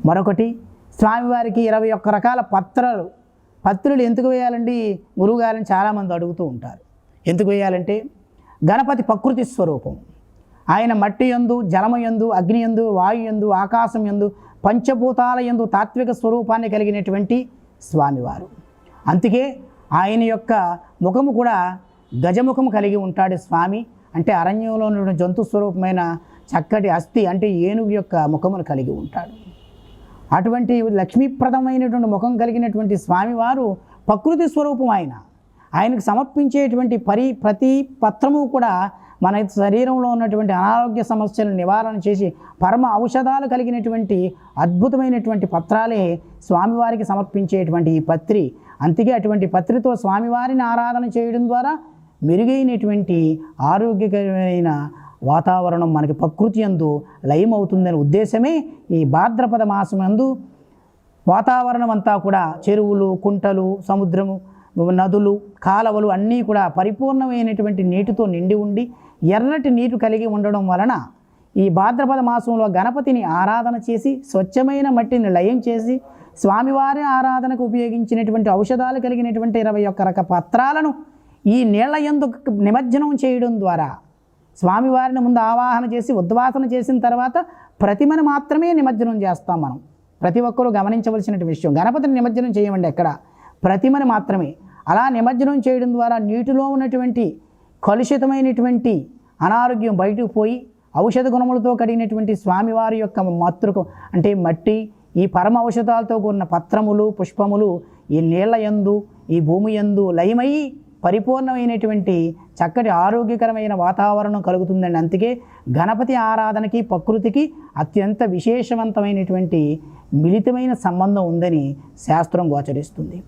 మరొకటి స్వామివారికి 21 రకాల పత్రులు ఎందుకు వేయాలండి గురువుగారని చాలామంది అడుగుతూ ఉంటారు. ఎందుకు వేయాలంటే గణపతి ప్రకృతి స్వరూపం. ఆయన మట్టి యందు, జలము యందు, అగ్ని యందు, వాయు యందు, ఆకాశం యందు, పంచభూతాల యందు తాత్విక స్వరూపాన్ని కలిగినటువంటి స్వామివారు. అందుకే ఆయన యొక్క ముఖము కూడా గజముఖము కలిగి ఉంటాడు స్వామి. అంటే అరణ్యంలో ఉన్న జంతు స్వరూపమైన చక్కటి అస్థి అంటే ఏనుగు యొక్క ముఖమును కలిగి ఉంటాడు. అటువంటి లక్ష్మీప్రదమైనటువంటి ముఖం కలిగినటువంటి స్వామివారు ప్రకృతి స్వరూపం. ఆయనకు సమర్పించేటువంటి ప్రతి పత్రము కూడా మన శరీరంలో ఉన్నటువంటి అనారోగ్య సమస్యలను నివారణ చేసి పరమ ఔషధాలు కలిగినటువంటి అద్భుతమైనటువంటి పత్రాలే స్వామివారికి సమర్పించేటువంటి ఈ పత్రి. అందుకే అటువంటి పత్రితో స్వామివారిని ఆరాధన చేయడం ద్వారా మెరుగైనటువంటి ఆరోగ్యకరమైన వాతావరణం మనకి ప్రకృతి యందు లయమవుతుందనే ఉద్దేశమే ఈ భాద్రపద మాసం యందు వాతావరణం అంతా కూడా చెరువులు, కుంటలు, సముద్రము, నదులు, కాలవలు అన్నీ కూడా పరిపూర్ణమైనటువంటి నీటితో నిండి ఉండి ఎర్రటి నీరు కలిగి ఉండడం వలన ఈ భాద్రపద మాసంలో గణపతిని ఆరాధన చేసి స్వచ్ఛమైన మట్టిని లయం చేసి స్వామివారి ఆరాధనకు ఉపయోగించినటువంటి ఔషధాలు కలిగినటువంటి 21 రకాల పత్రాలను ఈ నీళ్ల యందు నిమజ్జనం చేయడం ద్వారా స్వామివారిని ముందు ఆవాహన చేసి ఉద్వాసన చేసిన తర్వాత ప్రతిమను మాత్రమే నిమజ్జనం చేస్తాం. మనం ప్రతి ఒక్కరూ గమనించవలసిన విషయం, గణపతిని నిమజ్జనం చేయమండి ఎక్కడ, ప్రతిమని మాత్రమే. అలా నిమజ్జనం చేయడం ద్వారా నీటిలో ఉన్నటువంటి కలుషితమైనటువంటి అనారోగ్యం బయటకు పోయి ఔషధ గుణములతో కడిగినటువంటి స్వామివారి యొక్క మాతృకం అంటే మట్టి, ఈ పరమ ఔషధాలతో కూడిన పత్రములు, పుష్పములు ఈ నీళ్ల యందు, ఈ భూమి యందు లయమై పరిపూర్ణమైనటువంటి చక్కటి ఆరోగ్యకరమైన వాతావరణం కలుగుతుందండి. అందుకే గణపతి ఆరాధనకి ప్రకృతికి అత్యంత విశేషవంతమైనటువంటి మిళితమైన సంబంధం ఉందని శాస్త్రం గోచరిస్తుంది.